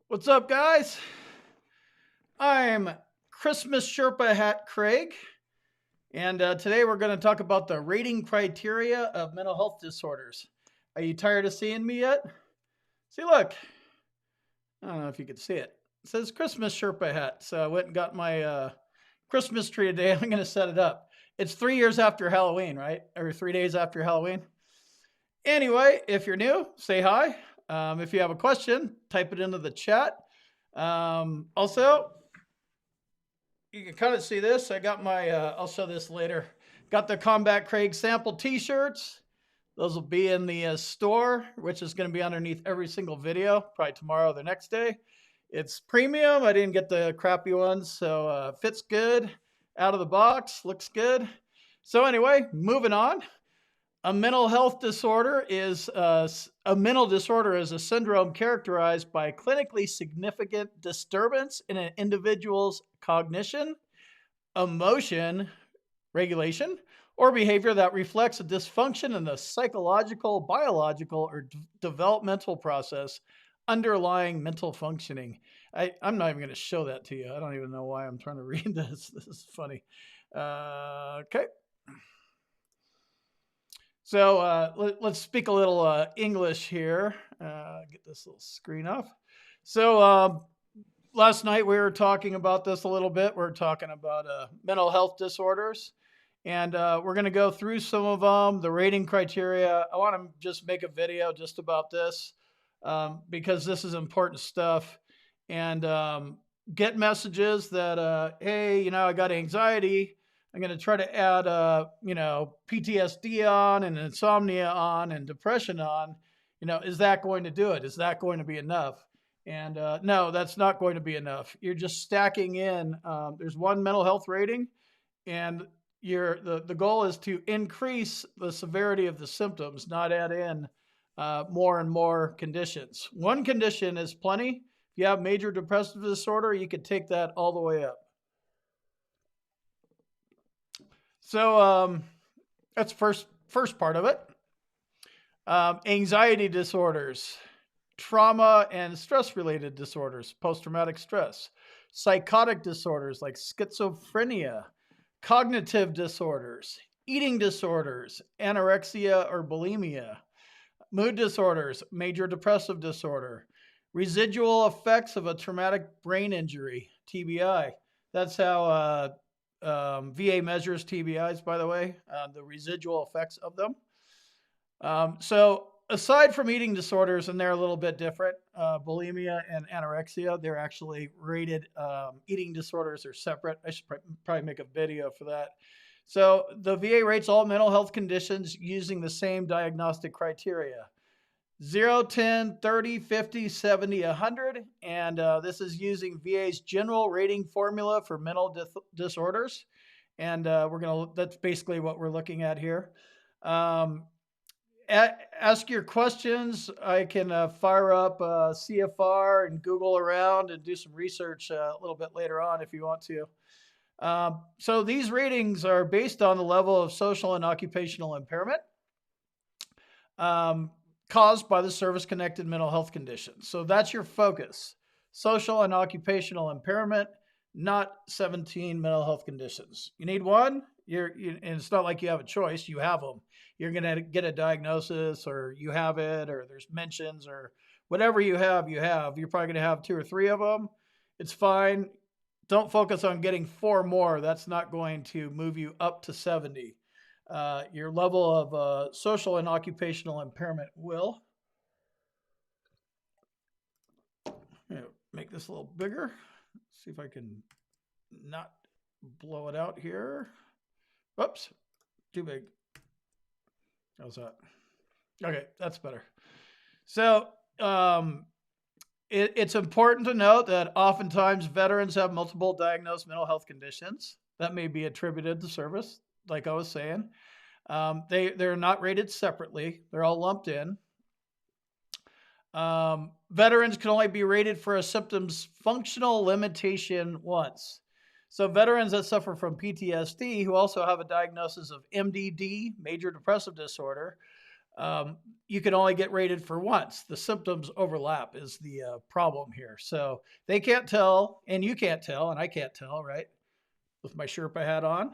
What's up, guys? I'm Christmas Sherpa Hat Craig, and today we're going to talk about the rating criteria of mental health disorders. Are you tired of seeing me yet? See, look. I don't know if you can see it. It says Christmas Sherpa Hat, so I went and got my Christmas tree today. I'm going to set it up. It's 3 years after Halloween, right? Or 3 days after Halloween. Anyway, if you're new, say hi. If you have a question, type it into the chat. Also, you can kind of see this. I got my, I'll show this later. Got the Combat Craig sample t-shirts. Those will be in the store, which is going to be underneath every single video, probably tomorrow or the next day. It's premium. I didn't get the crappy ones, so fits good. Out of the box, looks good. So anyway, moving on. A mental health disorder is a syndrome characterized by clinically significant disturbance in an individual's cognition, emotion, regulation, or behavior that reflects a dysfunction in the psychological, biological, or developmental process underlying mental functioning. I'm not even going to show that to you. I don't even know why I'm trying to read this. This is funny. Okay. So let's speak a little English here. Get this little screen off. So last night we were talking about this a little bit. We're talking about mental health disorders. And we're going to go through some of them, the rating criteria. I want to just make a video just about this because this is important stuff. And get messages that, hey, I got anxiety. I'm going to try to add, PTSD on and insomnia on and depression on. Is that going to do it? Is that going to be enough? And no, that's not going to be enough. You're just stacking in. There's one mental health rating, and the goal is to increase the severity of the symptoms, not add in more and more conditions. One condition is plenty. If you have major depressive disorder, you could take that all the way up. So that's first part of it. Anxiety disorders, trauma and stress-related disorders, post-traumatic stress, psychotic disorders like schizophrenia, cognitive disorders, eating disorders, anorexia or bulimia, mood disorders, major depressive disorder, residual effects of a traumatic brain injury, TBI. That's how VA measures TBIs, by the way, the residual effects of them. So aside from eating disorders, and they're a little bit different, bulimia and anorexia, they're actually rated. Eating disorders are separate. I should probably make a video for that. So the VA rates all mental health conditions using the same diagnostic criteria. 0, 10, 30, 50, 70, 100. And this is using VA's general rating formula for mental disorders. And that's basically what we're looking at here. Ask your questions. I can fire up CFR and Google around and do some research a little bit later on if you want to. So these ratings are based on the level of social and occupational impairment caused by the service-connected mental health conditions. So that's your focus. Social and occupational impairment, not 17 mental health conditions. You need one, and it's not like you have a choice, you have them. You're going to get a diagnosis, or you have it, or there's mentions, or whatever you have, you have. You're probably going to have 2 or 3 of them. It's fine. Don't focus on getting 4 more. That's not going to move you up to 70. Your level of social and occupational impairment will. Make this a little bigger. See if I can not blow it out here. Whoops, too big. How's that? Okay, that's better. So it's important to note that oftentimes veterans have multiple diagnosed mental health conditions that may be attributed to service, like I was saying. They're not rated separately. They're all lumped in. Veterans can only be rated for a symptom's functional limitation once. So veterans that suffer from PTSD who also have a diagnosis of MDD, major depressive disorder, you can only get rated for once. The symptoms overlap is the problem here. So they can't tell, and you can't tell, and I can't tell, right? With my Sherpa hat on.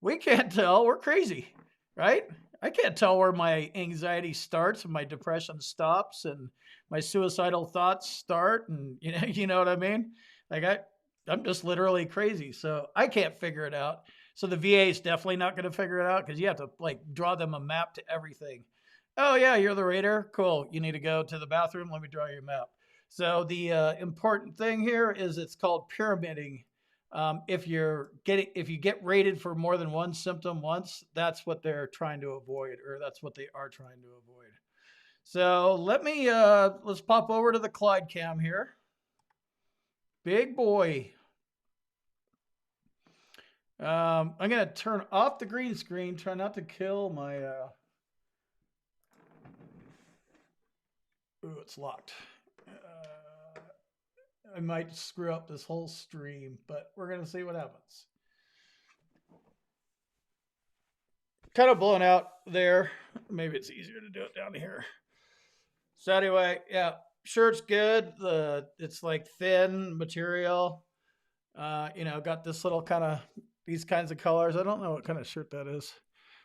We can't tell. We're crazy, right? I can't tell where my anxiety starts and my depression stops and my suicidal thoughts start. And you know what I mean? Like I'm just literally crazy. So I can't figure it out. So the VA is definitely not going to figure it out because you have to like draw them a map to everything. Oh yeah, you're the rater. Cool. You need to go to the bathroom. Let me draw you a map. So the important thing here is it's called pyramiding. If you get rated for more than one symptom once, that's what they're trying to avoid, or that's what they are trying to avoid. So let's pop over to the Clyde cam here. Big boy. I'm going to turn off the green screen. Try not to kill my... Ooh, it's locked. I might screw up this whole stream, but we're going to see what happens. Kind of blown out there. Maybe it's easier to do it down here. So anyway, yeah, shirt's good. It's like thin material. Got this little these kinds of colors. I don't know what kind of shirt that is.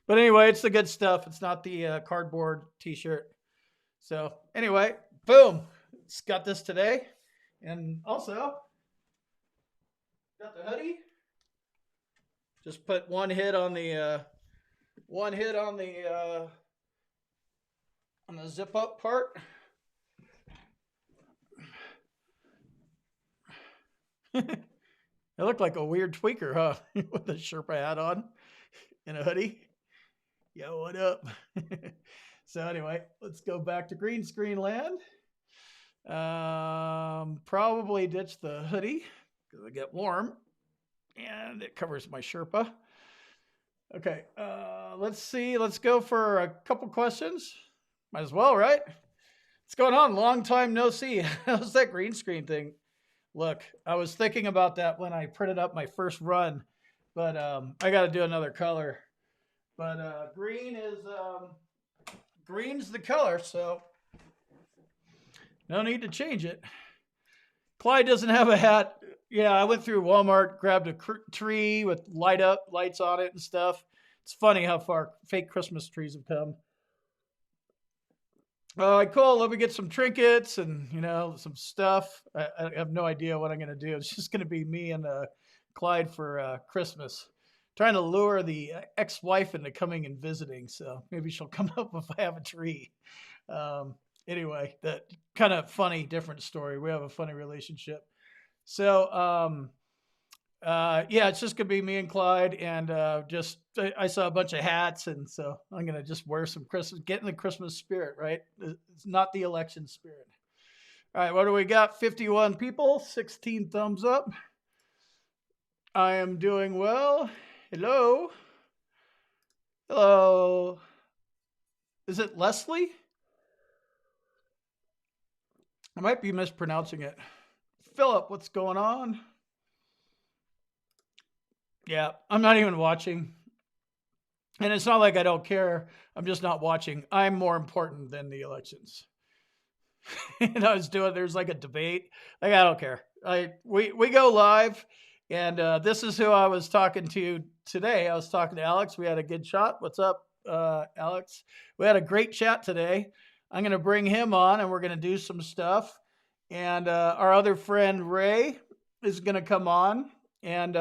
But anyway, it's the good stuff. It's not the cardboard t-shirt. So anyway, boom. It's got this today. And also, got the hoodie. Just put one hit on the zip up part. It looked like a weird tweaker, huh? With a Sherpa hat on and a hoodie. Yo, what up? So anyway, let's go back to green screen land. Probably ditch the hoodie because I get warm and it covers my Sherpa. Okay, let's see. Let's go for a couple questions. Might as well, right? What's going on? Long time no see. How's that green screen thing? Look, I was thinking about that when I printed up my first run, but I got to do another color. But green's the color, so no need to change it. Clyde doesn't have a hat. Yeah, I went through Walmart, grabbed a tree with lights on it and stuff. It's funny how far fake Christmas trees have come. Cool. Let me get some trinkets and, some stuff. I have no idea what I'm going to do. It's just going to be me and Clyde for Christmas. Trying to lure the ex-wife into coming and visiting. So maybe she'll come up if I have a tree. Anyway, that kind of funny, different story. We have a funny relationship. So, it's just going to be me and Clyde. And I saw a bunch of hats. And so I'm going to just wear some Christmas, get in the Christmas spirit, right? It's not the election spirit. All right, what do we got? 51 people, 16 thumbs up. I am doing well. Hello. Hello. Is it Leslie? I might be mispronouncing it. Philip, what's going on? Yeah, I'm not even watching. And it's not like I don't care. I'm just not watching. I'm more important than the elections. And there's like a debate. Like, I don't care. We go live. And this is who I was talking to today. I was talking to Alex. We had a good shot. What's up, Alex? We had a great chat today. I'm going to bring him on and we're going to do some stuff. And our other friend, Ray, is going to come on. And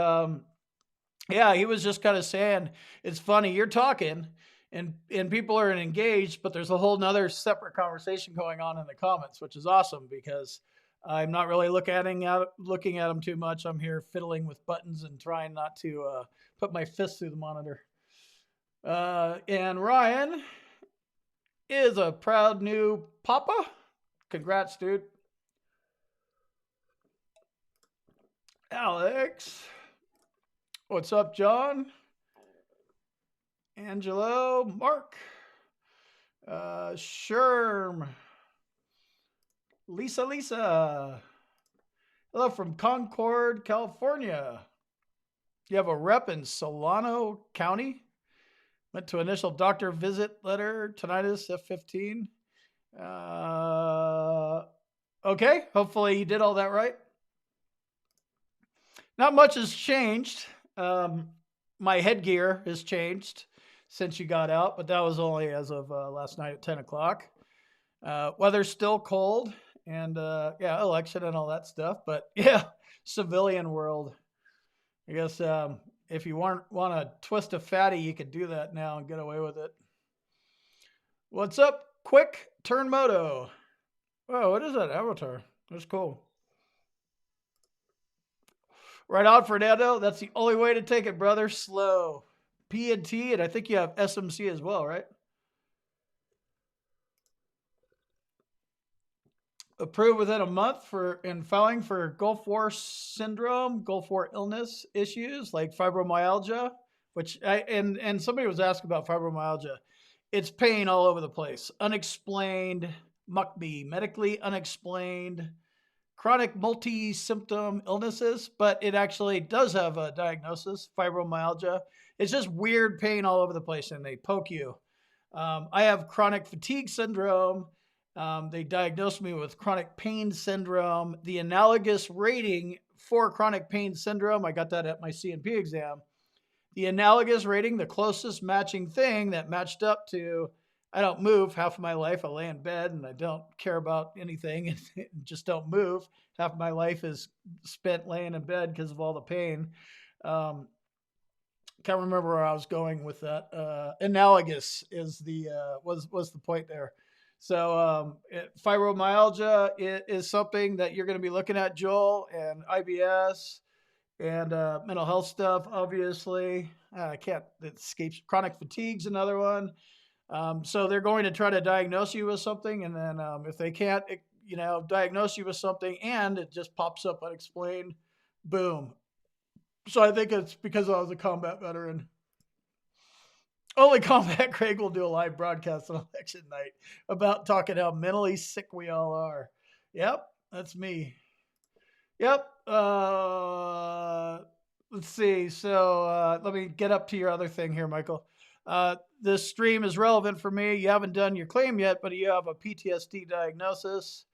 he was just kind of saying, it's funny, you're talking and people are engaged, but there's a whole nother separate conversation going on in the comments, which is awesome because I'm not really looking at them too much. I'm here fiddling with buttons and trying not to put my fist through the monitor. And Ryan is a proud new papa. Congrats, dude. Alex. What's up, John? Angelo. Mark. Sherm. Lisa. Hello from Concord, California. You have a rep in Solano County? Went to initial doctor visit letter, tinnitus, F15. Okay, hopefully you did all that right. Not much has changed. My headgear has changed since you got out, but that was only as of last night at 10 o'clock. Weather's still cold, and yeah, election and all that stuff. But yeah, civilian world. I guess if you want to twist a fatty, you could do that now and get away with it. What's up, Quick Turn Moto? Oh, what is that avatar? That's cool. Right on, Fernando. That's the only way to take it, brother. Slow. P&T, and I think you have SMC as well, right? Approved within a month in filing for Gulf War syndrome, Gulf War illness issues like fibromyalgia, which and somebody was asking about fibromyalgia. It's pain all over the place. Unexplained, MUCB, medically unexplained, chronic multi-symptom illnesses, but it actually does have a diagnosis, fibromyalgia. It's just weird pain all over the place, and they poke you. I have chronic fatigue syndrome. They diagnosed me with chronic pain syndrome. The analogous rating for chronic pain syndrome, I got that at my C&P exam. The analogous rating, the closest matching thing that matched up to, I don't move half of my life. I lay in bed and I don't care about anything and just don't move. Half of my life is spent laying in bed because of all the pain. Can't remember where I was going with that. Analogous is the was the point there. So fibromyalgia is something that you're going to be looking at, Joel, and IBS and mental health stuff, obviously. It escapes. Chronic fatigue's another one. So they're going to try to diagnose you with something, and then if they can't, diagnose you with something, and it just pops up unexplained, boom. So I think it's because I was a combat veteran. Only Combat Craig will do a live broadcast on election night about talking how mentally sick we all are. Yep, that's me. Yep. Let's see. So let me get up to your other thing here, Michael. This stream is relevant for me. You haven't done your claim yet, but you have a PTSD diagnosis.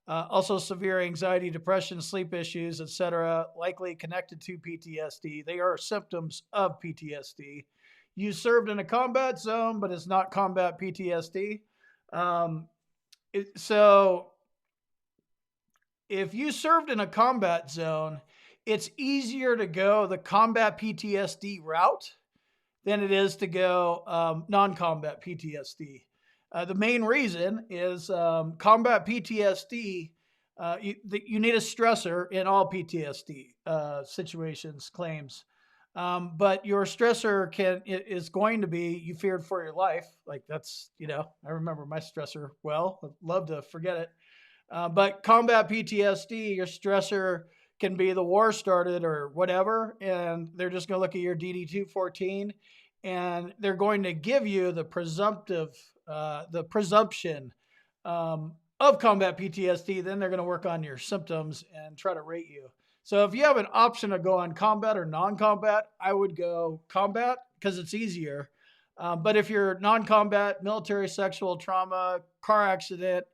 Also severe anxiety, depression, sleep issues, etc., likely connected to PTSD. They are symptoms of PTSD. You served in a combat zone, but it's not combat PTSD. So if you served in a combat zone, it's easier to go the combat PTSD route than it is to go non-combat PTSD. The main reason is combat PTSD, you need a stressor in all PTSD situations, claims. But your stressor is going to be you feared for your life. Like that's, I remember my stressor well. I'd love to forget it. But combat PTSD, your stressor can be the war started or whatever, and they're just going to look at your DD-214, and they're going to give you the presumption of combat PTSD. Then they're going to work on your symptoms and try to rate you. So if you have an option to go on combat or non-combat, I would go combat because it's easier. But if you're non-combat, military, sexual trauma, car accident,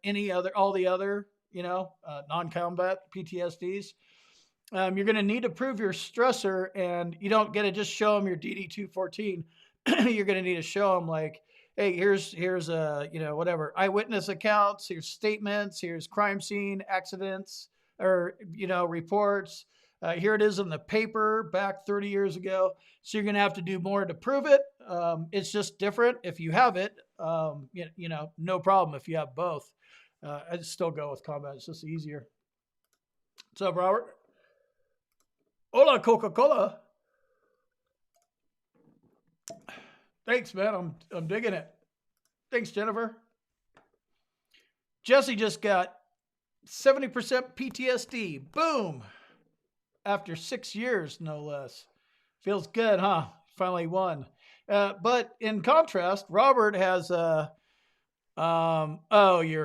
all the other, non-combat PTSDs, you're going to need to prove your stressor, and you don't get to just show them your DD-214. You're going to need to show them like, hey, here's whatever eyewitness accounts, here's statements, here's crime scene accidents or reports. Here it is in the paper back 30 years ago. So you're going to have to do more to prove it. It's just different if you have it. No problem if you have both. I'd still go with combat. It's just easier. What's up, Robert? Hola, Coca-Cola. Thanks, man. I'm digging it. Thanks, Jennifer. Jesse just got 70% PTSD. Boom. After 6 years, no less. Feels good, huh? Finally won. But in contrast, Robert has you're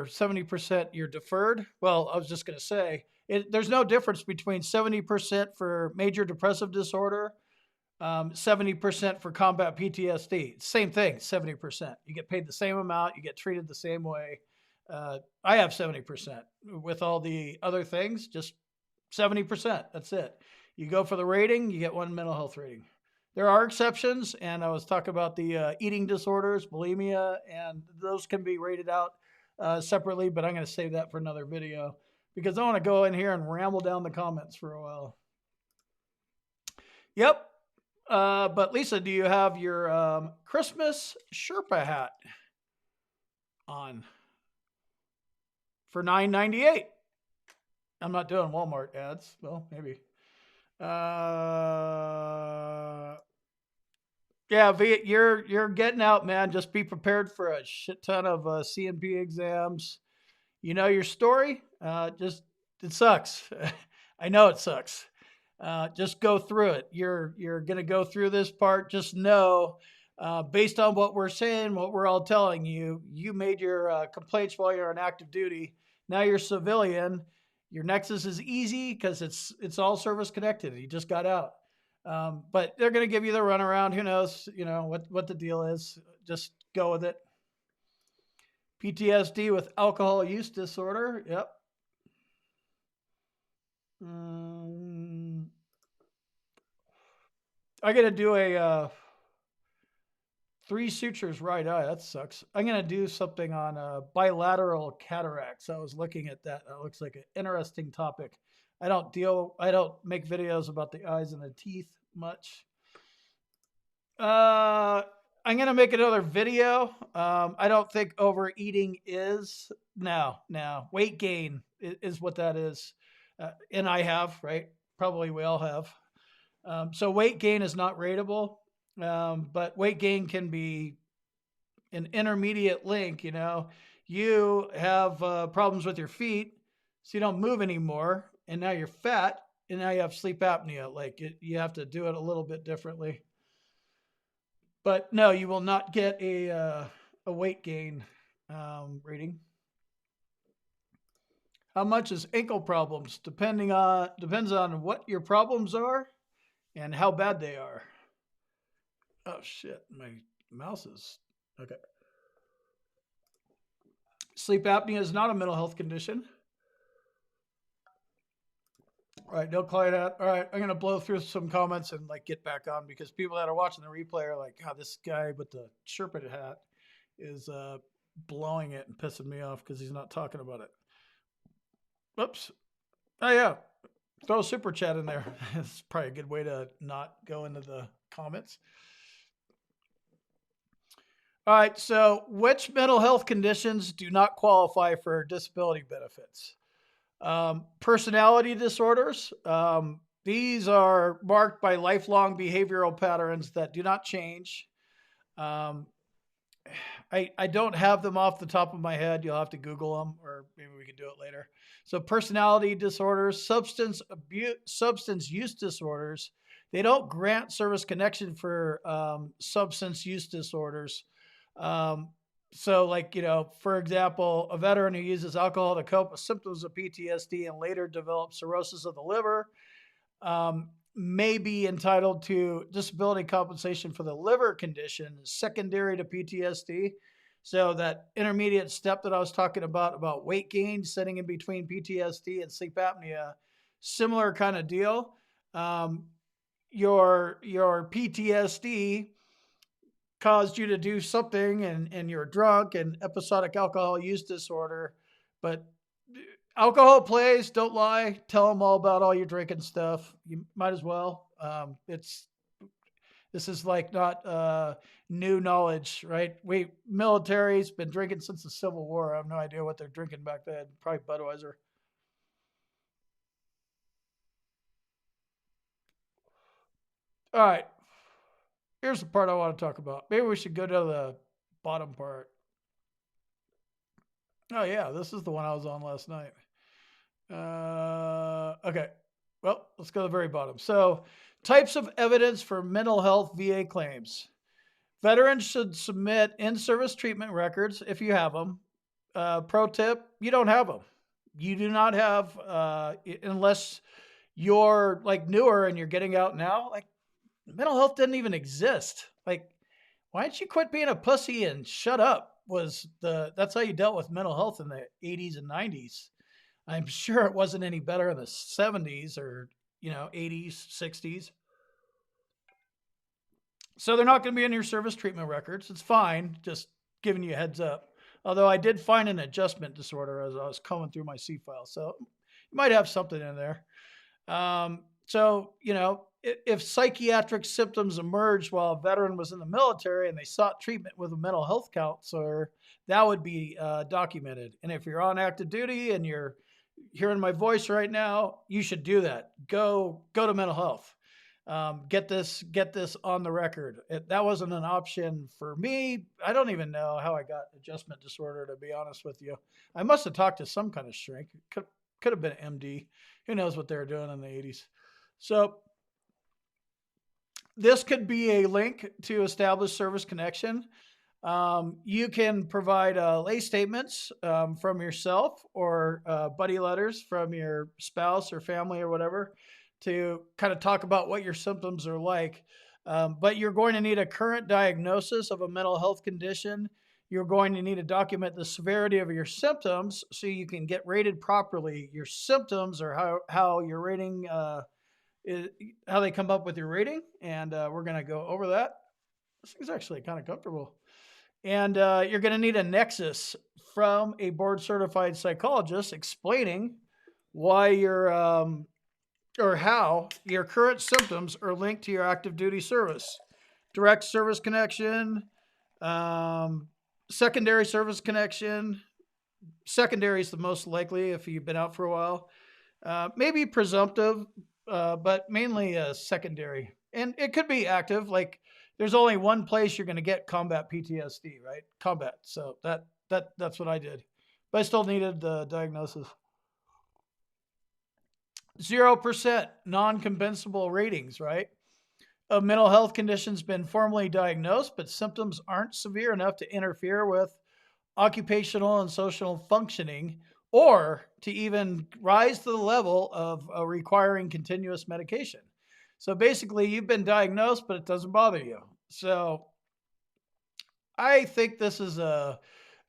70%, you're deferred. Well, I was just going to say, there's no difference between 70% for major depressive disorder 70% for combat PTSD. Same thing, 70%. You get paid the same amount, you get treated the same way. I have 70%. With all the other things, just 70%. That's it. You go for the rating, you get one mental health rating. There are exceptions, and I was talking about the eating disorders, bulimia, and those can be rated out separately, but I'm going to save that for another video because I want to go in here and ramble down the comments for a while. Yep. But Lisa, do you have your Christmas Sherpa hat on for $9.98? I'm not doing Walmart ads. Well, maybe. Yeah, V, you're getting out, man. Just be prepared for a shit ton of CNP exams. You know your story. Just it sucks. I know it sucks. Just go through it. You're gonna go through this part. Just know, based on what we're saying, what we're all telling you, you made your complaints while you're on active duty. Now you're civilian. Your nexus is easy because it's all service connected. You just got out. But they're going to give you the runaround. Who knows, what the deal is. Just go with it. PTSD with alcohol use disorder. Yep. I got to do a 3 sutures right eye. That sucks. I'm going to do something on bilateral cataracts. I was looking at that. That looks like an interesting topic. I don't make videos about the eyes and the teeth much. I'm going to make another video. I don't think overeating is no. Weight gain is what that is. And I have, right? Probably we all have. So weight gain is not rateable. But weight gain can be an intermediate link. You have problems with your feet, so you don't move anymore, and now you're fat, and now you have sleep apnea. You have to do it a little bit differently. But no, you will not get a weight gain rating. How much is ankle problems? Depends on what your problems are and how bad they are. Oh shit, my mouse is okay. Sleep apnea is not a mental health condition. All right, no client hat. All right, I'm gonna blow through some comments and get back on because people that are watching the replay are like, "God, this guy with the Sherpa hat is blowing it and pissing me off because he's not talking about it." Oops. Oh yeah, throw a super chat in there. It's probably a good way to not go into the comments. All right, so which mental health conditions do not qualify for disability benefits? Personality disorders. These are marked by lifelong behavioral patterns that do not change. I don't have them off the top of my head. You'll have to Google them, or maybe we can do it later. So personality disorders, substance use disorders. They don't grant service connection for substance use disorders. So for example, a veteran who uses alcohol to cope with symptoms of PTSD and later develops cirrhosis of the liver may be entitled to disability compensation for the liver condition secondary to PTSD. So that intermediate step that I was talking about weight gain, sitting in between PTSD and sleep apnea, similar kind of deal. Your PTSD caused you to do something and you're drunk and episodic alcohol use disorder, but alcohol plays, don't lie, tell them all about all your drinking stuff. You might as well. This is not new knowledge, right? Military's been drinking since the Civil War. I have no idea what they're drinking back then. Probably Budweiser. All right. Here's the part I want to talk about. Maybe we should go to the bottom part. Oh, yeah, this is the one I was on last night. Okay. Well, let's go to the very bottom. So, types of evidence for mental health VA claims. Veterans should submit in-service treatment records if you have them. Pro tip, you don't have them. You do not have, unless you're newer and you're getting out now, mental health didn't even exist. Like, why don't you quit being a pussy and shut up? That's how you dealt with mental health in the 80s and 90s. I'm sure it wasn't any better in the 70s or 80s, 60s. So they're not going to be in your service treatment records. It's fine, just giving you a heads up. Although I did find an adjustment disorder as I was combing through my C file, so you might have something in there. If psychiatric symptoms emerged while a veteran was in the military and they sought treatment with a mental health counselor, that would be documented. And if you're on active duty and you're hearing my voice right now, you should do that. Go to mental health. Get this on the record. That wasn't an option for me. I don't even know how I got adjustment disorder, to be honest with you. I must have talked to some kind of shrink. Could have been an MD. Who knows what they were doing in the 80s. So this could be a link to establish service connection. You can provide lay statements from yourself or buddy letters from your spouse or family or whatever to kind of talk about what your symptoms are like. But you're going to need a current diagnosis of a mental health condition. You're going to need to document the severity of your symptoms so you can get rated properly. Your symptoms are how your rating, how they come up with your rating. And we're going to go over that. This thing's actually kind of comfortable. And you're going to need a nexus from a board certified psychologist explaining why or how your current symptoms are linked to your active duty service. Direct service connection, secondary service connection. Secondary is the most likely if you've been out for a while. Maybe presumptive, but mainly secondary. And it could be active. Like there's only one place you're going to get combat PTSD, right? Combat. So that's what I did. But I still needed the diagnosis. 0% non-compensable ratings, right? A mental health condition's been formally diagnosed, but symptoms aren't severe enough to interfere with occupational and social functioning or to even rise to the level of requiring continuous medication. So basically, you've been diagnosed, but it doesn't bother you. So I think this is a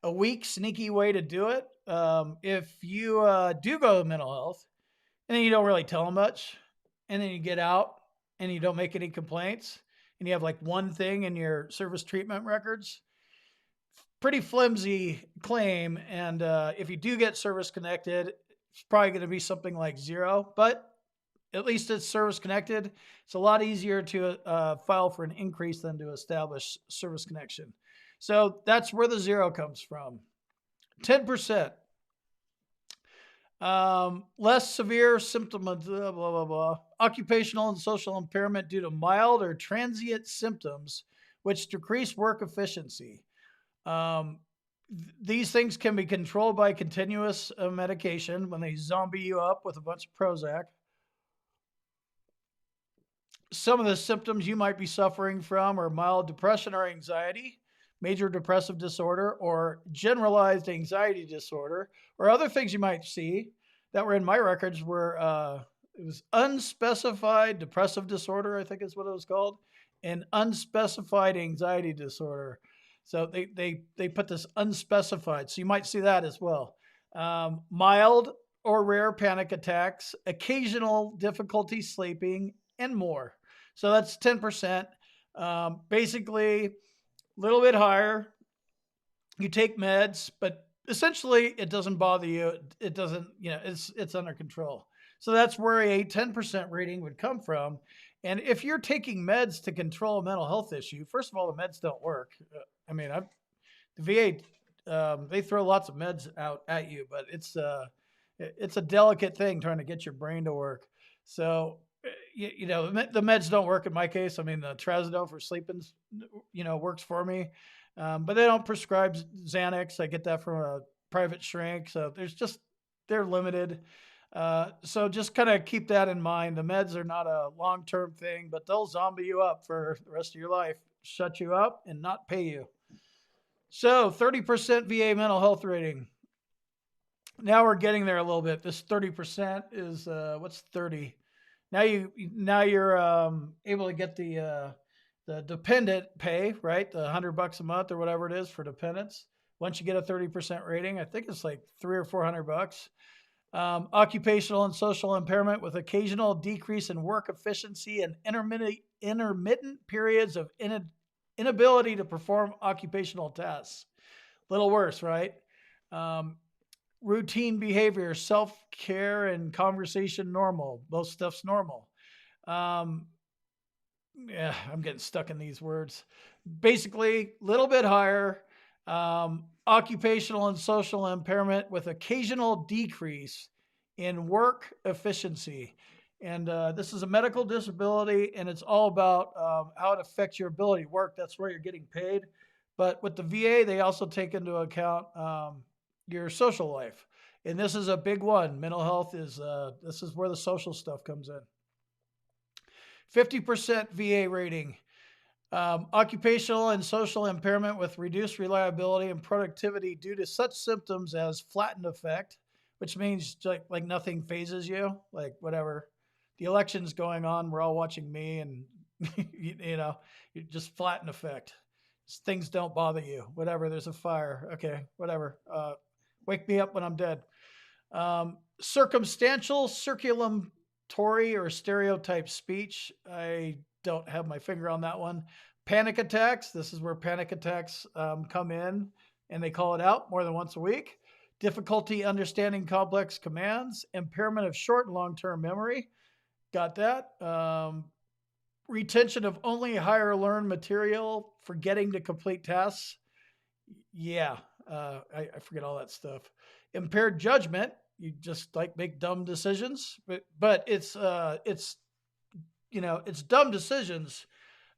weak, sneaky way to do it. If you do go to mental health, and then you don't really tell them much, and then you get out and you don't make any complaints, and you have like one thing in your service treatment records, pretty flimsy claim. And if you do get service connected, it's probably going to be something like 0, but at least it's service connected. It's a lot easier to file for an increase than to establish service connection. So that's where the 0 comes from. 10%. Less severe symptom, blah, blah, blah, blah. Occupational and social impairment due to mild or transient symptoms, which decrease work efficiency. These things can be controlled by continuous medication when they zombie you up with a bunch of Prozac. Some of the symptoms you might be suffering from are mild depression or anxiety, major depressive disorder, or generalized anxiety disorder, or other things you might see that were in my records were it was unspecified depressive disorder, I think is what it was called, and unspecified anxiety disorder. So they put this unspecified. So you might see that as well. Mild or rare panic attacks, occasional difficulty sleeping, and more. So that's 10%. Basically, a little bit higher. You take meds, but essentially it doesn't bother you. It doesn't, it's under control. So that's where a 10% rating would come from. And if you're taking meds to control a mental health issue, first of all, the meds don't work. The VA, they throw lots of meds out at you, but it's a delicate thing trying to get your brain to work. So, the meds don't work in my case. I mean, the trazodone for sleeping, works for me. But they don't prescribe Xanax. I get that from a private shrink. So they're limited. So just kind of keep that in mind. The meds are not a long-term thing, but they'll zombie you up for the rest of your life, shut you up and not pay you. So 30% VA mental health rating. Now we're getting there a little bit. This 30% is, what's 30? Now you're able to get the dependent pay, right? The $100 a month or whatever it is for dependents. Once you get a 30% rating, I think it's like $300 or $400. Occupational and social impairment with occasional decrease in work efficiency and intermittent periods of inability to perform occupational tasks. Little worse, right? Routine behavior, self-care, and conversation normal. Most stuff's normal. Yeah, I'm getting stuck in these words. Basically, a little bit higher. Occupational and social impairment with occasional decrease in work efficiency. And this is a medical disability, and it's all about how it affects your ability to work. That's where you're getting paid. But with the VA, they also take into account your social life. And this is a big one. Mental health is, this is where the social stuff comes in. 50% VA rating. Occupational and social impairment with reduced reliability and productivity due to such symptoms as flattened effect, which means like nothing phases you, like whatever. The election's going on, we're all watching me, and you just flattened effect. Things don't bother you. Whatever, there's a fire. Okay, whatever. Wake me up when I'm dead. Circumstantial circulatory or stereotype speech. I don't have my finger on that one. Panic attacks. This is where panic attacks come in, and they call it out more than once a week. Difficulty understanding complex commands. Impairment of short and long-term memory. Got that. Retention of only higher learned material. Forgetting to complete tasks. Yeah, I forget all that stuff. Impaired judgment. You just like make dumb decisions, but it's dumb decisions,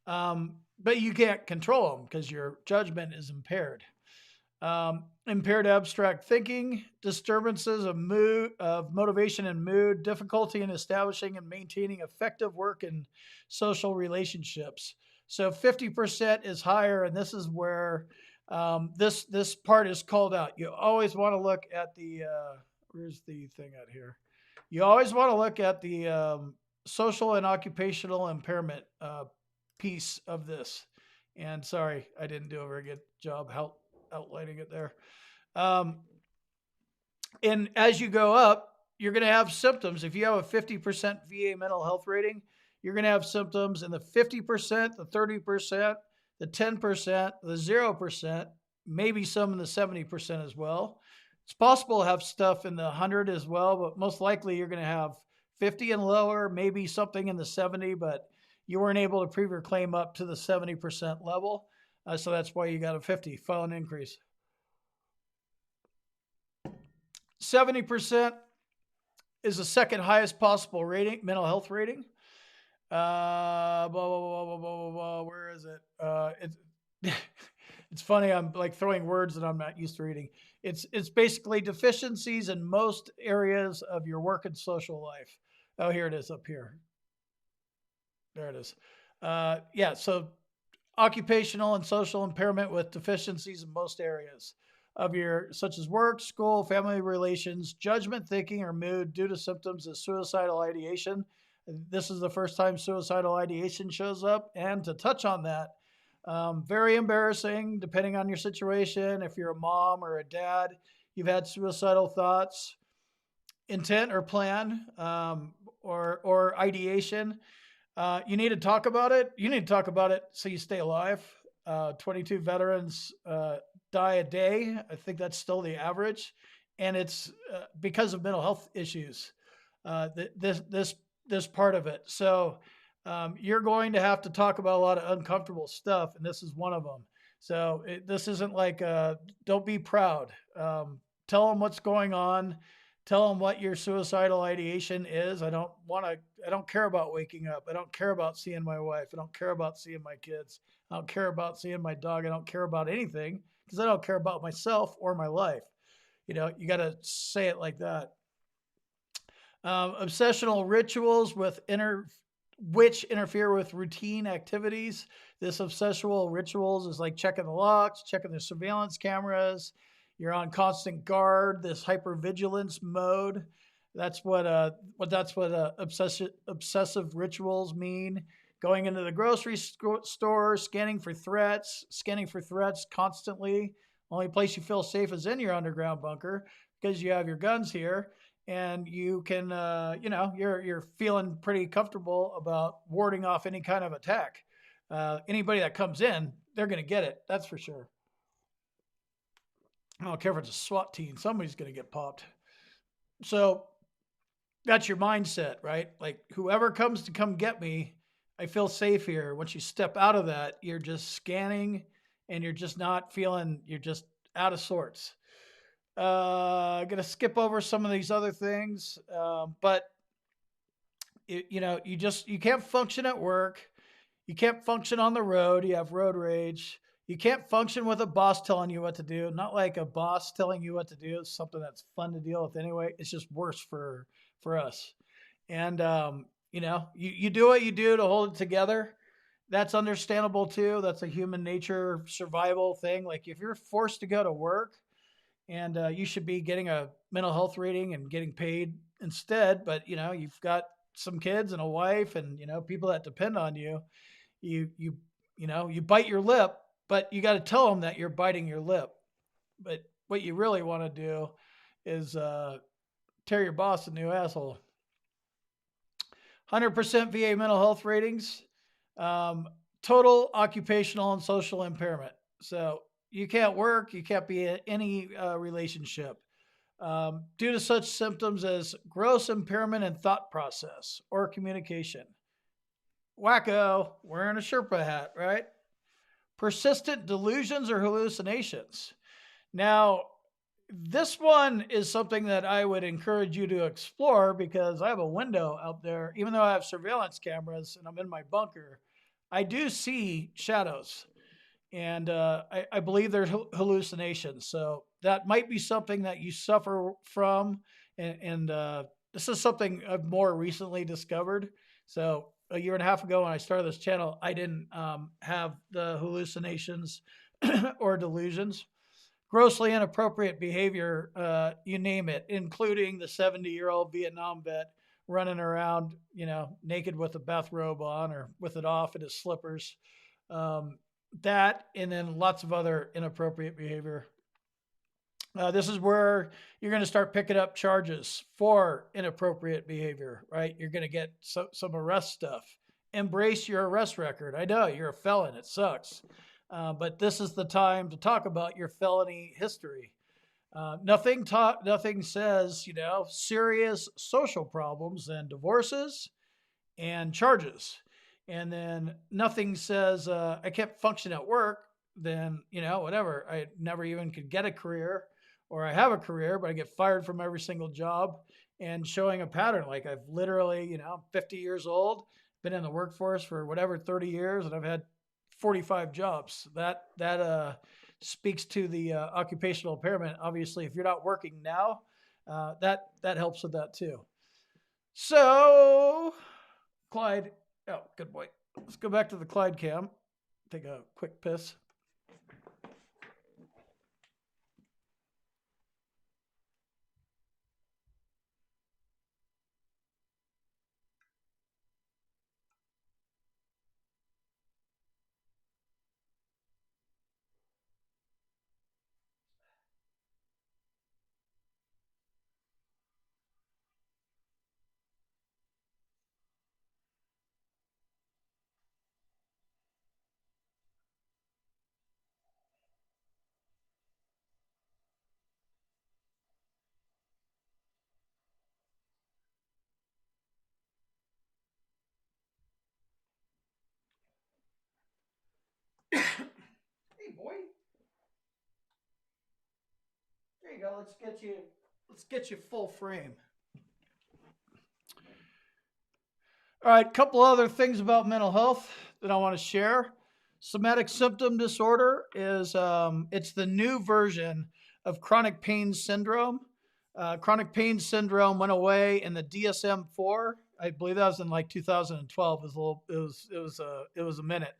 but you can't control them because your judgment is impaired. Impaired abstract thinking, disturbances of mood, of motivation and mood, difficulty in establishing and maintaining effective work and social relationships. So 50% is higher, and this is where this part is called out. You always want to look at the where's the thing out here? You always want to look at the social and occupational impairment piece of this. And sorry, I didn't do a very good job outlining it there. And as you go up, you're going to have symptoms. If you have a 50% VA mental health rating, you're going to have symptoms in the 50%, the 30%, the 10%, the 0%, maybe some in the 70% as well. It's possible to have stuff in the 100 as well, but most likely you're going to have 50 and lower, maybe something in the 70, but you weren't able to prove your claim up to the 70% level. So that's why you got a 50, file an increase. 70% is the second highest possible rating, mental health rating. Blah, blah, blah, blah, blah, blah. Where is it? It's funny. I'm like throwing words that I'm not used to reading. It's basically deficiencies in most areas of your work and social life. Oh, here it is up here. There it is. Yeah. So occupational and social impairment with deficiencies in most areas of your, such as work, school, family relations, judgment, thinking, or mood due to symptoms of suicidal ideation. This is the first time suicidal ideation shows up. And to touch on that, very embarrassing, depending on your situation. If you're a mom or a dad, you've had suicidal thoughts, intent or plan, or ideation. You need to talk about it. You need to talk about it so you stay alive. 22 veterans die a day. I think that's still the average. And it's because of mental health issues, this part of it. So you're going to have to talk about a lot of uncomfortable stuff, and this is one of them. So this isn't like, don't be proud. Tell them what's going on. Tell them what your suicidal ideation is. I don't care about waking up. I don't care about seeing my wife. I don't care about seeing my kids. I don't care about seeing my dog. I don't care about anything because I don't care about myself or my life. You got to say it like that. Obsessional rituals which interfere with routine activities. This obsessional rituals is like checking the locks, checking the surveillance cameras. You're on constant guard, this hypervigilance mode. That's what obsessive rituals mean. Going into the grocery store, scanning for threats constantly. Only place you feel safe is in your underground bunker because you have your guns here, and you can, you're feeling pretty comfortable about warding off any kind of attack. Anybody that comes in, they're going to get it. That's for sure. I don't care if it's a SWAT team, somebody's going to get popped. So that's your mindset, right? Like whoever comes to come get me, I feel safe here. Once you step out of that, you're just scanning and you're just not feeling, you're just out of sorts. I'm going to skip over some of these other things, but you can't function at work. You can't function on the road. You have road rage. You can't function with a boss telling you what to do. Not like a boss telling you what to do is something that's fun to deal with anyway. It's just worse for us. And you do what you do to hold it together. That's understandable too. That's a human nature survival thing. Like if you're forced to go to work and you should be getting a mental health rating and getting paid instead, but you've got some kids and a wife and people that depend on you. You bite your lip, but you got to tell them that you're biting your lip. But what you really want to do is tear your boss a new asshole. 100% VA mental health ratings, total occupational and social impairment. So you can't work, you can't be in any relationship. Due to such symptoms as gross impairment in thought process or communication. Wacko, wearing a Sherpa hat, right? Persistent delusions or hallucinations. Now, this one is something that I would encourage you to explore because I have a window out there. Even though I have surveillance cameras and I'm in my bunker, I do see shadows. And I believe they're hallucinations. So that might be something that you suffer from. And this is something I've more recently discovered. So a year and a half ago when I started this channel, I didn't have the hallucinations or delusions. Grossly inappropriate behavior, you name it, including the 70-year-old Vietnam vet running around, naked with a bathrobe on or with it off in his slippers. That, and then lots of other inappropriate behavior. This is where you're going to start picking up charges for inappropriate behavior, right? You're going to get some arrest stuff. Embrace your arrest record. I know you're a felon. It sucks. But this is the time to talk about your felony history. Nothing says, serious social problems and divorces and charges. And then nothing says I can't function at work, then, whatever. I never even could get a career, or I have a career, but I get fired from every single job, and showing a pattern. Like I've literally, I'm 50 years old, been in the workforce for whatever, 30 years, and I've had 45 jobs. That speaks to the occupational impairment. Obviously, if you're not working now, that helps with that too. So, Clyde, oh, good boy. Let's go back to the Clyde cam. Take a quick piss. Hey, boy. There you go. Let's get you full frame. All right, a couple other things about mental health that I want to share. Somatic symptom disorder is it's the new version of chronic pain syndrome. Chronic pain syndrome went away in the DSM-4. I believe that was in like 2012. It was a minute.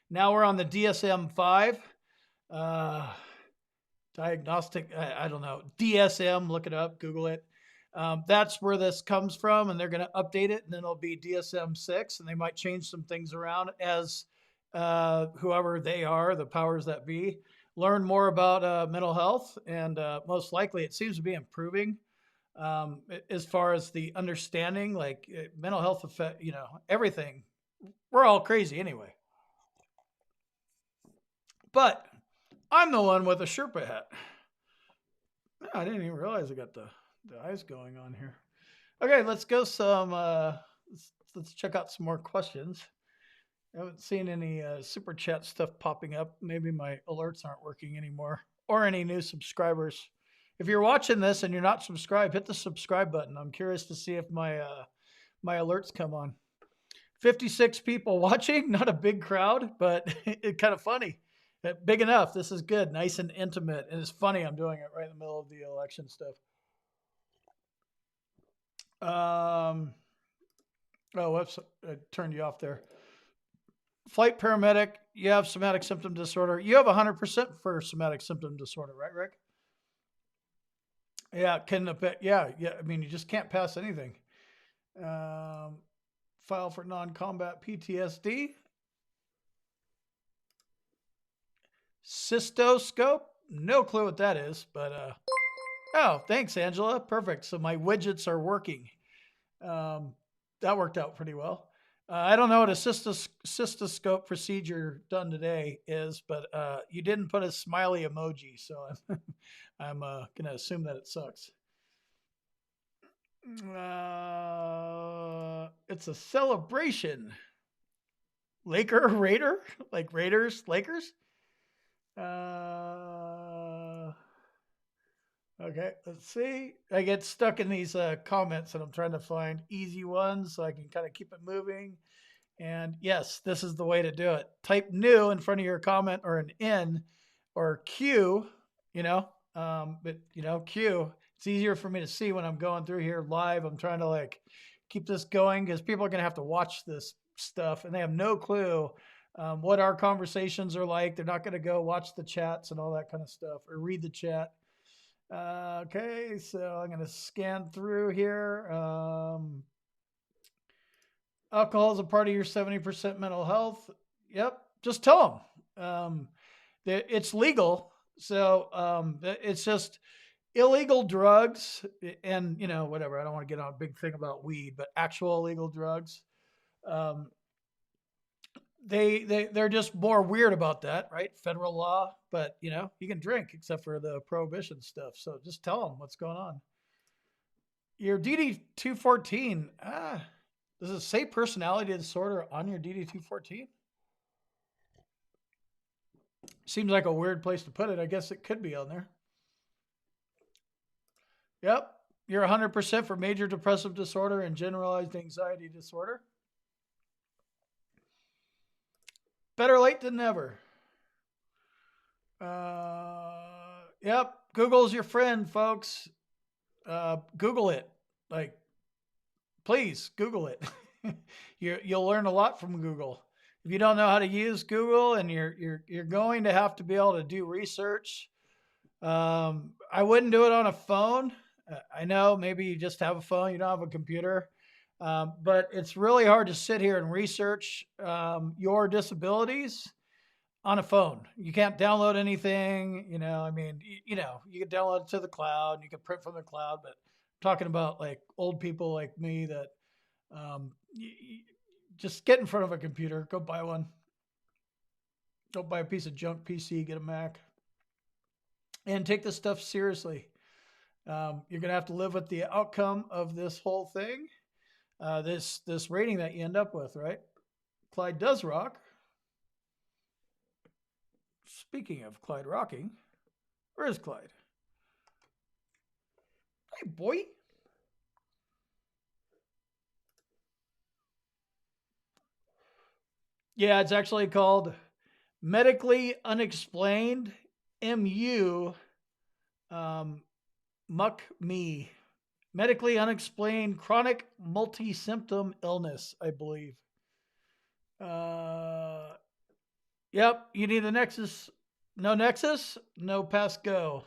Now we're on the DSM-5. Diagnostic, I don't know. DSM, look it up, Google it. That's where this comes from, and they're going to update it, and then it'll be DSM-6, and they might change some things around as whoever they are, the powers that be, learn more about mental health, and most likely it seems to be improving as far as the understanding, like mental health effect, everything. We're all crazy anyway. But I'm the one with a Sherpa hat. I didn't even realize I got the eyes going on here. Okay, let's go some. Let's check out some more questions. I haven't seen any super chat stuff popping up. Maybe my alerts aren't working anymore, or any new subscribers. If you're watching this and you're not subscribed, hit the subscribe button. I'm curious to see if my alerts come on. 56 people watching, not a big crowd, but it's kind of funny. Big enough. This is good, nice and intimate, and it's funny. I'm doing it right in the middle of the election stuff. Whoops, I turned you off there. Flight paramedic, you have somatic symptom disorder. You have 100% for somatic symptom disorder, right, Rick? Yeah, yeah. I mean, you just can't pass anything. File for non-combat PTSD. Cystoscope, no clue what that is, but oh, thanks, Angela. Perfect. So my widgets are working. That worked out pretty well. I don't know what a cystoscope procedure done today is, but you didn't put a smiley emoji, so I'm going to assume that it sucks. It's a celebration. Raider? Like Raiders, Lakers? Okay, let's see. I get stuck in these comments and I'm trying to find easy ones so I can kind of keep it moving. And yes, this is the way to do it. Type new in front of your comment or an N or Q, Q. It's easier for me to see when I'm going through here live. I'm trying to like keep this going because people are going to have to watch this stuff and they have no clue what our conversations are like. They're not going to go watch the chats and all that kind of stuff or read the chat. Okay, so I'm going to scan through here. Alcohol is a part of your 70% mental health. Yep, just tell them. It's legal, so it's just illegal drugs and, whatever. I don't want to get on a big thing about weed, but actual illegal drugs. They're just more weird about that, right? Federal law, but you can drink except for the prohibition stuff. So just tell them what's going on. Your DD-214, does it say personality disorder on your DD-214? Seems like a weird place to put it. I guess it could be on there. Yep. You're 100% for major depressive disorder and generalized anxiety disorder. Better late than never. Yep. Google's your friend, folks. Google it. Like, please Google it. You'll learn a lot from Google. If you don't know how to use Google and you're going to have to be able to do research. I wouldn't do it on a phone. I know maybe you just have a phone, you don't have a computer. But it's really hard to sit here and research your disabilities on a phone. You can't download anything, you can download it to the cloud, you can print from the cloud, but I'm talking about like old people like me that just get in front of a computer, go buy one. Don't buy a piece of junk PC, get a Mac. And take this stuff seriously. You're going to have to live with the outcome of this whole thing. This rating that you end up with, right? Clyde does rock. Speaking of Clyde rocking, where is Clyde? Hey, boy. Yeah, it's actually called medically unexplained MU MUC-ME. Medically unexplained chronic multi-symptom illness, I believe. Yep, you need a nexus. No nexus, no pass go.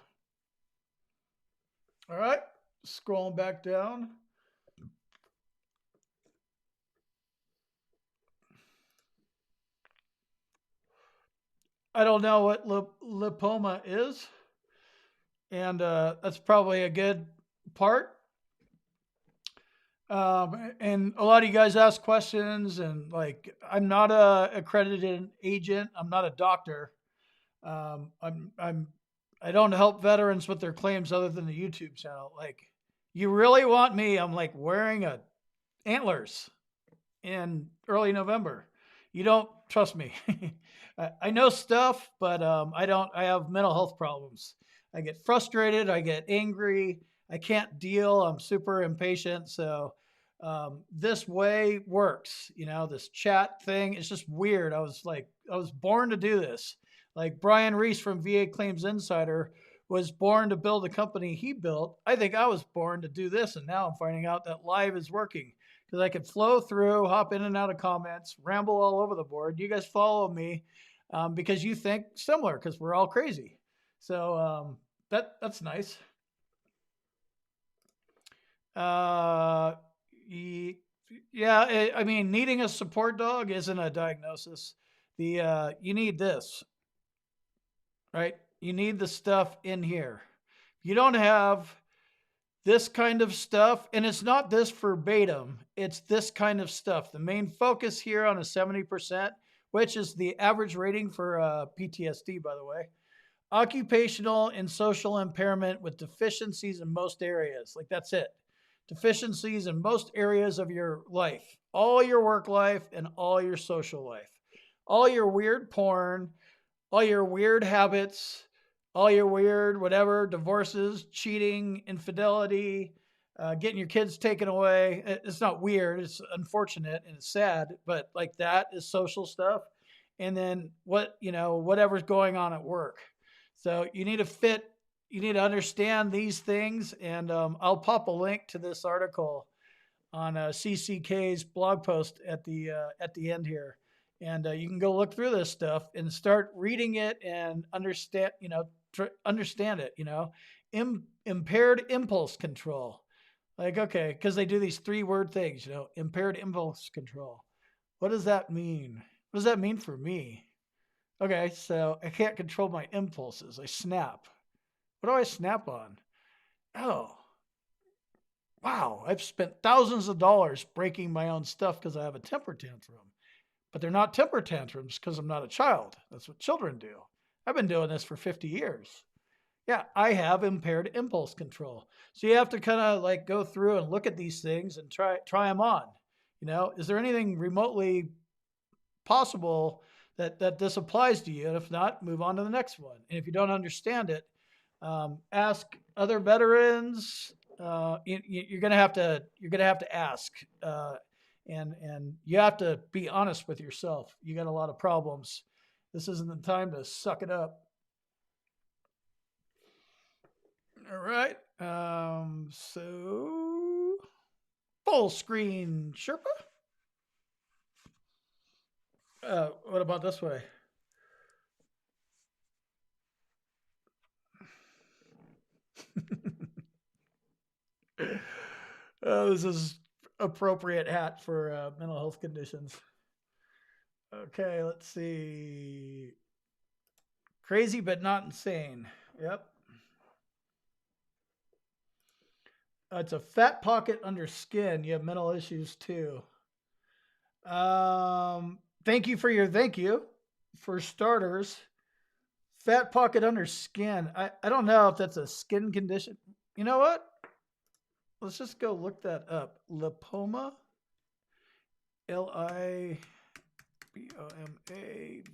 All right, Scrolling back down. I don't know what lipoma is, and that's probably a good part. And a lot of you guys ask questions, and like, I'm not a accredited agent. I'm not a doctor. I'm I don't help veterans with their claims other than the YouTube channel. Like, you really want me? I'm like wearing a antlers in early November. You don't trust me. I know stuff, but I don't. I have mental health problems. I get frustrated. I get angry. I can't deal. I'm super impatient. So this way works. You know, this chat thing. It's just weird. I was born to do this. Like Brian Reese from VA Claims Insider was born to build a company he built. I think I was born to do this, and now I'm finding out that live is working because I could flow through, hop in and out of comments, ramble all over the board. You guys follow me because you think similar because we're all crazy. So that's nice. Uh, yeah, I mean, needing a support dog isn't a diagnosis. You need this, right? You need the stuff in here. You don't have this kind of stuff, and it's not this verbatim, it's this kind of stuff. The main focus here on a 70%, which is the average rating for PTSD, by the way. Occupational and social impairment with deficiencies in most areas. Like, that's it. Deficiencies in most areas of your life, all your work life and all your social life, all your weird porn, all your weird habits, all your weird whatever, divorces, cheating, infidelity, getting your kids taken away. It's not weird, it's unfortunate and it's sad, but like, that is social stuff. And then whatever's going on at work. So you need to understand these things. And I'll pop a link to this article on CCK's blog post at the end here, and you can go look through this stuff and start reading it and understand. Understand it. Impaired impulse control. Like, okay, because they do these 3-word things. Impaired impulse control. What does that mean? What does that mean for me? Okay, so I can't control my impulses. I snap. What do I snap on? Oh, wow, I've spent thousands of dollars breaking my own stuff because I have a temper tantrum. But they're not temper tantrums because I'm not a child. That's what children do. I've been doing this for 50 years. Yeah, I have impaired impulse control. So you have to kind of like go through and look at these things and try them on. Is there anything remotely possible that this applies to you? And if not, move on to the next one. And if you don't understand it, ask other veterans. You're gonna have to ask, and you have to be honest with yourself. You got a lot of problems. This isn't the time to suck it up. All right. So full screen Sherpa. What about this way? This is appropriate hat for mental health conditions. Okay, let's see. Crazy but not insane. Yep. It's a fat pocket under skin. You have mental issues too. Thank you for starters. Fat pocket under skin. I don't know if that's a skin condition. You know what? Let's just go look that up. Lipoma. Liboma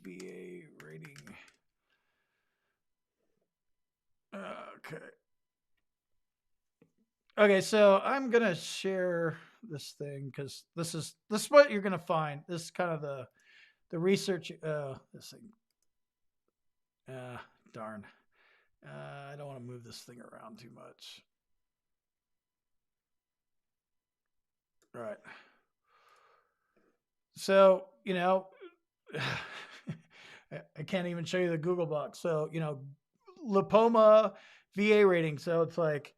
VA rating. Okay. Okay, so I'm gonna share this thing because this is what you're gonna find. This is kind of the research. This thing. Darn. I don't want to move this thing around too much. All right. So I can't even show you the Google box. So Lipoma VA rating. So it's like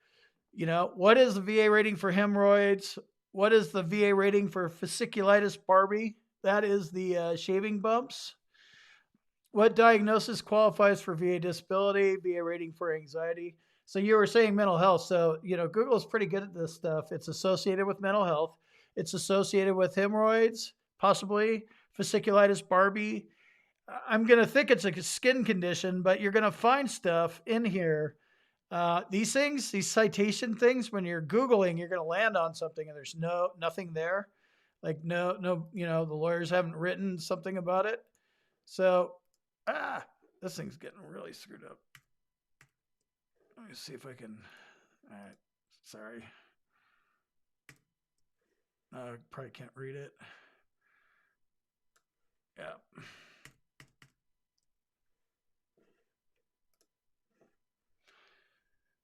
What is the VA rating for hemorrhoids? What is the VA rating for fasciculitis barbae? That is the shaving bumps. What diagnosis qualifies for VA disability? VA rating for anxiety. So you were saying mental health. So, Google is pretty good at this stuff. It's associated with mental health. It's associated with hemorrhoids, possibly fasciculitis barbae. I'm going to think it's a skin condition, but you're going to find stuff in here. These things, these citation things, when you're Googling, you're going to land on something and there's nothing there. Like no, the lawyers haven't written something about it. So, this thing's getting really screwed up. Let me see if I can. All right, sorry. I probably can't read it. Yeah.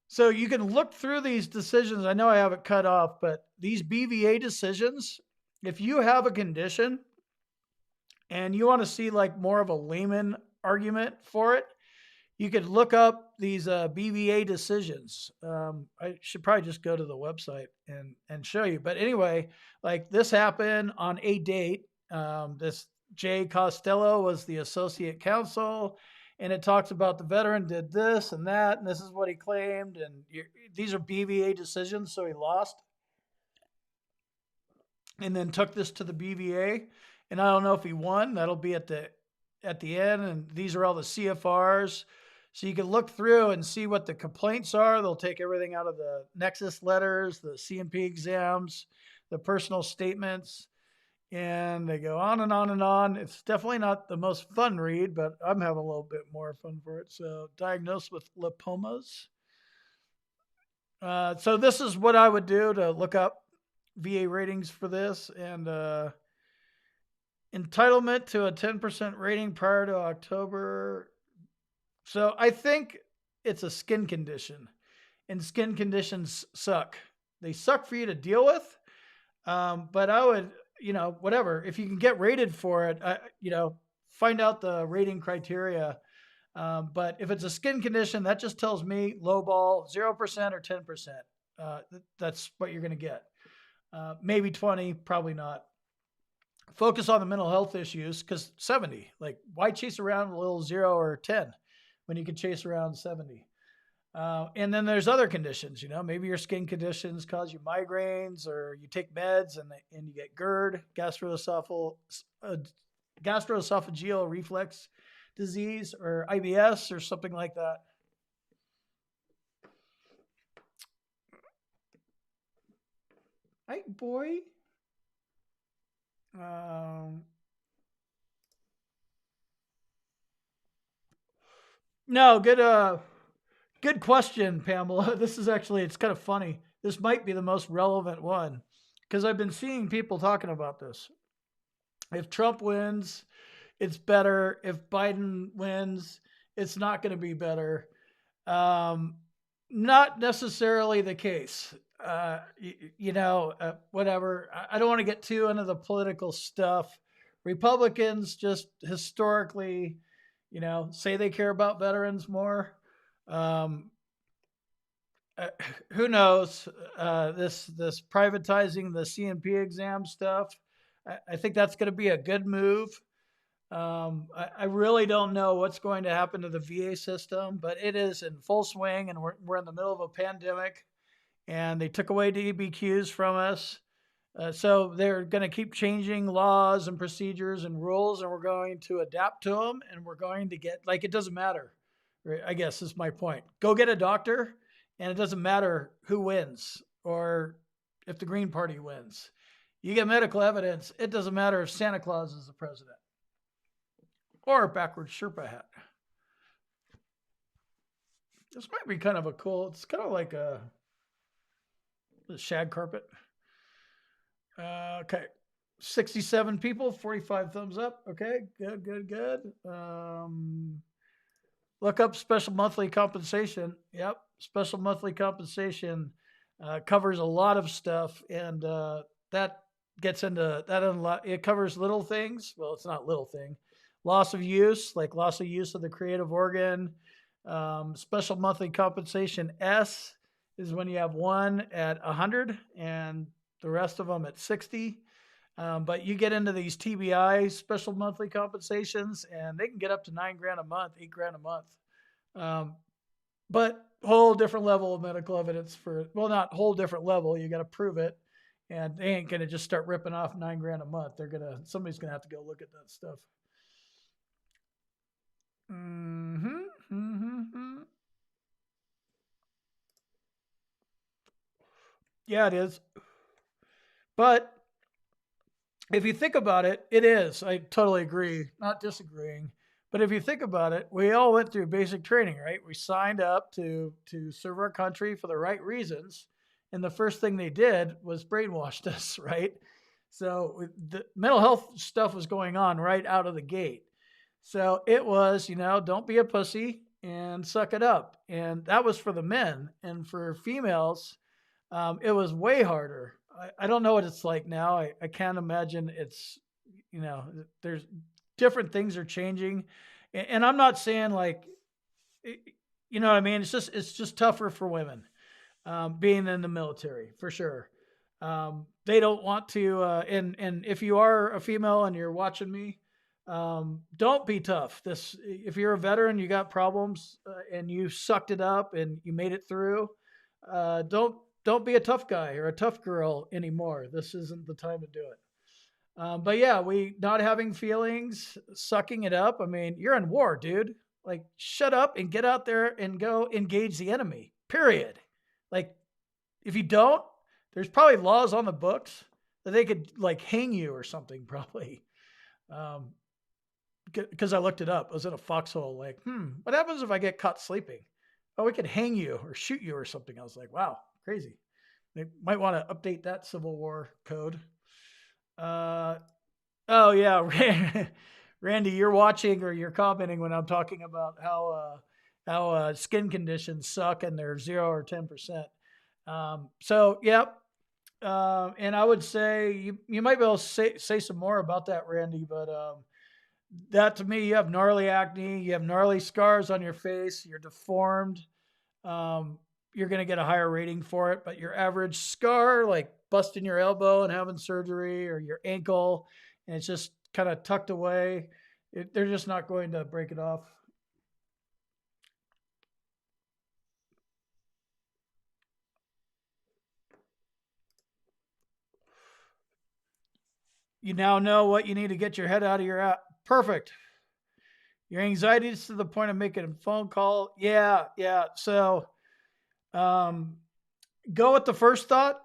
So you can look through these decisions. I know I have it cut off, but these BVA decisions, if you have a condition and you want to see like more of a layman argument for it, you could look up these BVA decisions. I should probably just go to the website and show you. But anyway, like this happened on a date. This Jay Costello was the associate counsel, and it talks about the veteran did this and that, and this is what he claimed. And these are BVA decisions, so he lost. And then took this to the BVA. And I don't know if he won. That'll be at the end. And these are all the CFRs. So you can look through and see what the complaints are. They'll take everything out of the nexus letters, the CMP exams, the personal statements, and they go on and on and on. It's definitely not the most fun read, but I'm having a little bit more fun for it. So diagnosed with lipomas. So this is what I would do to look up VA ratings for this. And entitlement to a 10% rating prior to October. So I think it's a skin condition, and skin conditions suck. They suck for you to deal with. But I would, whatever, if you can get rated for it, find out the rating criteria. But if it's a skin condition, that just tells me low ball, 0% or 10%. That's what you're going to get. Maybe 20, probably not. Focus on the mental health issues, because 70, like why chase around a little 0 or 10 when you can chase around 70? And then there's other conditions, maybe your skin conditions cause you migraines, or you take meds and you get GERD, gastroesophageal reflux disease, or IBS, or something like that. Hey, boy. No, good question, Pamela. This is actually, it's kind of funny. This might be the most relevant one, because I've been seeing people talking about this. If Trump wins, it's better. If Biden wins, it's not going to be better. Not necessarily the case. Whatever. I don't want to get too into the political stuff. Republicans just historically, say they care about veterans more. Who knows? This privatizing the CMP exam stuff, I think that's going to be a good move. I really don't know what's going to happen to the VA system, but it is in full swing, and we're in the middle of a pandemic, and they took away DBQs from us. So they're going to keep changing laws and procedures and rules, and we're going to adapt to them, and we're going to get, it doesn't matter. I guess is my point. Go get a doctor, and it doesn't matter who wins or if the Green Party wins. You get medical evidence. It doesn't matter if Santa Claus is the president or a backwards Sherpa hat. This might be kind of it's kind of like a shag carpet. Okay. 67 people, 45 thumbs up. Okay, good. Look up special monthly compensation. Yep, special monthly compensation covers a lot of stuff, and that gets into that. It covers little things. Well, it's not little thing. Loss of use, like loss of use of the creative organ. Special monthly compensation S is when you have one at 100 and the rest of them at 60. But you get into these TBI special monthly compensations, and they can get up to 9 grand a month, 8 grand a month. But whole different level of medical evidence for, well, not whole different level. You got to prove it, and they ain't gonna just start ripping off 9 grand a month. Somebody's gonna have to go look at that stuff. Yeah, it is. But if you think about it, it is. I totally agree, not disagreeing. But if you think about it, we all went through basic training, right? We signed up to serve our country for the right reasons, and the first thing they did was brainwashed us, right? So the mental health stuff was going on right out of the gate. So it was, don't be a pussy and suck it up. And that was for the men. And for females, it was way harder. I don't know what it's like now. I can't imagine it's, there's different things are changing. And I'm not saying like, you know what I mean? It's just tougher for women being in the military for sure. They don't want to, and if you are a female and you're watching me, don't be tough. If you're a veteran, you got problems and you sucked it up and you made it through. Don't be a tough guy or a tough girl anymore. This isn't the time to do it. But yeah, we not having feelings, sucking it up. I mean, you're in war, dude. Like, shut up and get out there and go engage the enemy. Period. Like, if you don't, there's probably laws on the books that they could like hang you or something. Probably. Because I looked it up. I was in a foxhole. Like, what happens if I get caught sleeping? Oh, we could hang you or shoot you or something. I was like, wow, crazy. They might want to update that Civil War code. Oh yeah, Randy, you're watching or you're commenting when I'm talking about how skin conditions suck and they're 0 or 10%. So yep. And I would say you might be able to say some more about that, Randy, but that to me, you have gnarly acne, you have gnarly scars on your face, you're deformed. You're going to get a higher rating for it, but your average scar, like busting your elbow and having surgery, or your ankle, and it's just kind of tucked away, they're just not going to break it off. You now know what you need to get your head out of your ass. Perfect. Your anxiety is to the point of making a phone call. Yeah. So, go with the first thought.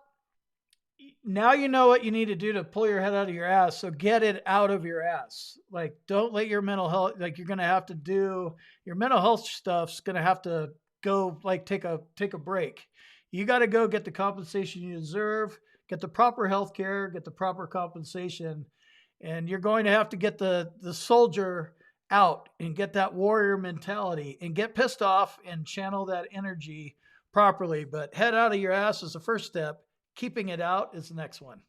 Now you know what you need to do to pull your head out of your ass. So get it out of your ass. Like, don't let your mental health, like you're going to have to do your mental health stuff's going to have to go like take a break. You got to go get the compensation you deserve, get the proper health care, get the proper compensation. And you're going to have to get the soldier out and get that warrior mentality and get pissed off and channel that energy properly. But head out of your ass is the first step. Keeping it out is the next one.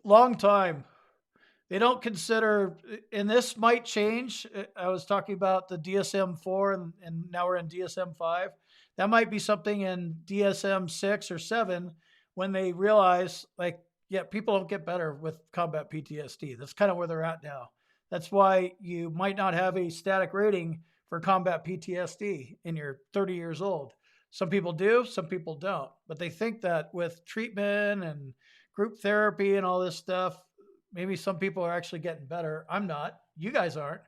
Long time. They don't consider, and this might change. I was talking about the DSM 4, and now we're in DSM 5. That might be something in DSM 6 or 7 when they realize, like, yeah, people don't get better with combat PTSD. That's kind of where they're at now. That's why you might not have a static rating for combat PTSD and you're 30 years old. Some people do, some people don't. But they think that with treatment and group therapy and all this stuff, maybe some people are actually getting better. I'm not. You guys aren't.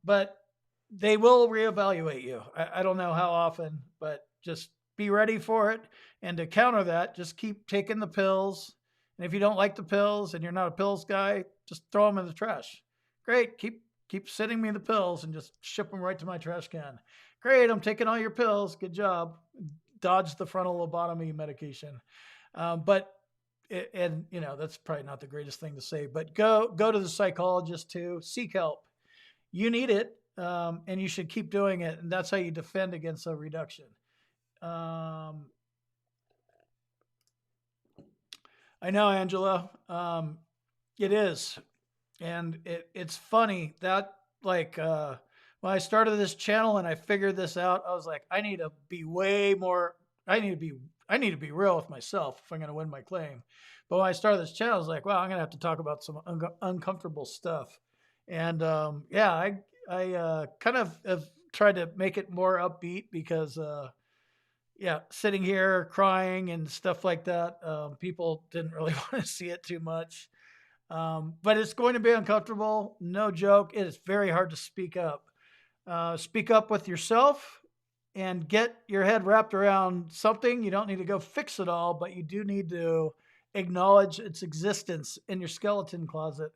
But they will reevaluate you. I don't know how often, but just be ready for it. And to counter that, just keep taking the pills. And if you don't like the pills and you're not a pills guy, just throw them in the trash. Great. Keep sending me the pills and just ship them right to my trash can. Great. I'm taking all your pills. Good job. Dodge the frontal lobotomy medication. But that's probably not the greatest thing to say, but go to the psychologist too, seek help. You need it. And you should keep doing it. And that's how you defend against a reduction. I know, Angela. It is. And it's funny that like when I started this channel and I figured this out, I was like, I need to be way more. I need to be real with myself if I'm going to win my claim. But when I started this channel, I was like, well, I'm going to have to talk about some uncomfortable stuff. And yeah, I kind of have tried to make it more upbeat because yeah, sitting here crying and stuff like that, people didn't really want to see it too much. But it's going to be uncomfortable. No joke. It is very hard to speak up. Speak up with yourself and get your head wrapped around something. You don't need to go fix it all, but you do need to acknowledge its existence in your skeleton closet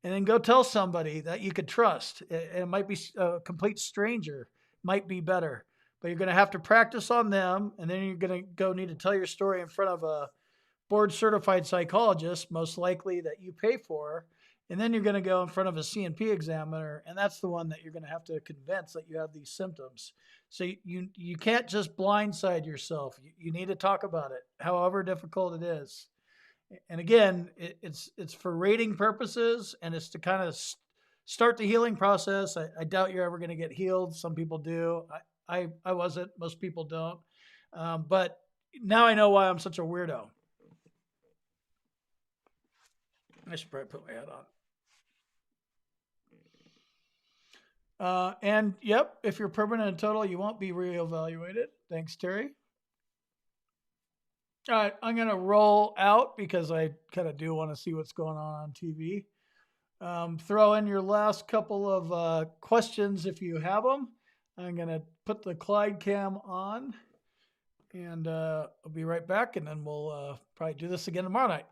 and then go tell somebody that you could trust. It might be a complete stranger, might be better, but you're going to have to practice on them. And then you're going to go need to tell your story in front of a board certified psychologist, most likely that you pay for. And then you're going to go in front of a CNP examiner, and that's the one that you're going to have to convince that you have these symptoms. So you can't just blindside yourself. You need to talk about it, however difficult it is. And again, it's for rating purposes, and it's to kind of start the healing process. I doubt you're ever going to get healed. Some people do. I wasn't. Most people don't. But now I know why I'm such a weirdo. I should probably put my hat on. And yep, if you're permanent and total, you won't be reevaluated. Thanks, Terry. All right, I'm going to roll out because I kind of do want to see what's going on TV. Throw in your last couple of questions if you have them. I'm going to put the Clyde cam on, and I'll be right back, and then we'll probably do this again tomorrow night.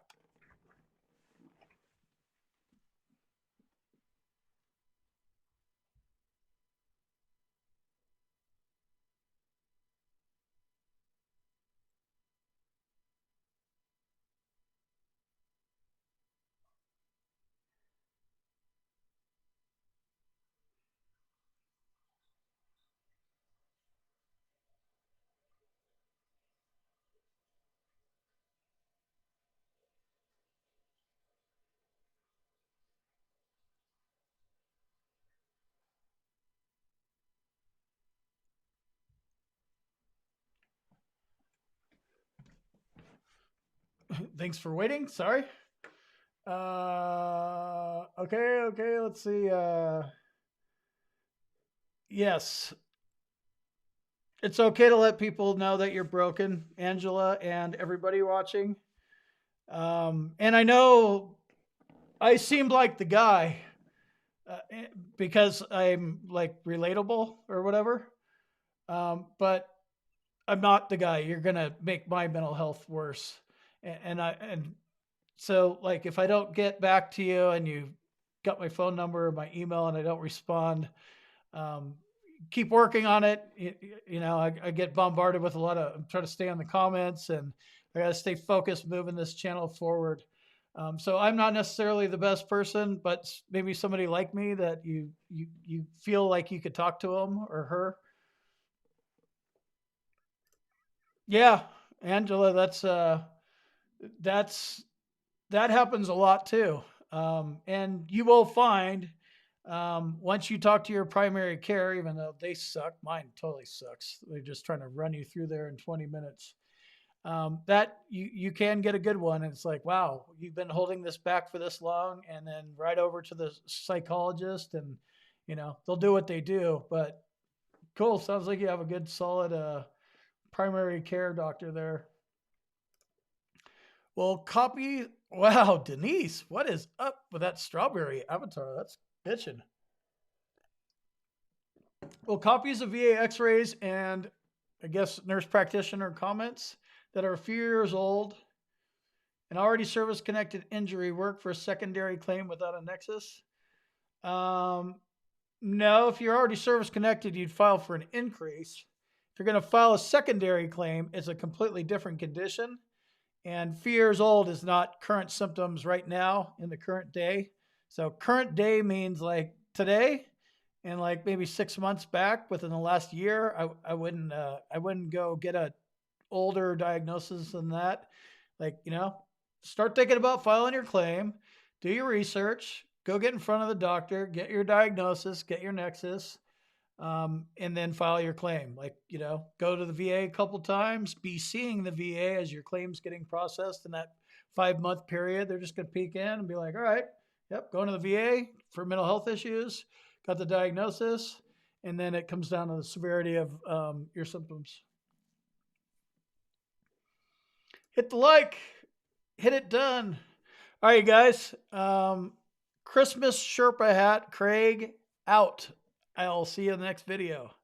Thanks for waiting. Sorry. Okay. Let's see. Yes. It's okay to let people know that you're broken, Angela, and everybody watching. And I know I seemed like the guy because I'm like relatable or whatever. But I'm not the guy. You're gonna make my mental health worse. And so like if I don't get back to you and you got my phone number or my email and I don't respond, um, keep working on it. I get bombarded with I'm trying to stay on the comments, and I got to stay focused moving this channel forward. So I'm not necessarily the best person, but maybe somebody like me that you feel like you could talk to him or her. Yeah, Angela, that's that happens a lot too. And you will find once you talk to your primary care, even though they suck, mine totally sucks. They're just trying to run you through there in 20 minutes. That you can get a good one. And it's like, wow, you've been holding this back for this long, and then right over to the psychologist, and they'll do what they do. But cool, sounds like you have a good, solid primary care doctor there. Well, copy. Wow, Denise, what is up with that strawberry avatar? That's bitching. Well, copies of VA X-rays and I guess nurse practitioner comments that are a few years old. An already service-connected injury work for a secondary claim without a nexus. No, if you're already service-connected, you'd file for an increase. If you're going to file a secondary claim, it's a completely different condition. And few years old is not current symptoms right now in the current day. So current day means like today, and like maybe 6 months back within the last year. I wouldn't go get a older diagnosis than that. Like start thinking about filing your claim, do your research, go get in front of the doctor, get your diagnosis, get your nexus, and then file your claim. Like, go to the VA a couple times, be seeing the VA as your claim's getting processed in that 5-month period. They're just going to peek in and be like, all right, yep, going to the VA for mental health issues, got the diagnosis, and then it comes down to the severity of your symptoms. Hit the like, hit it done. All right, guys. Christmas Sherpa hat, Craig out. I'll see you in the next video.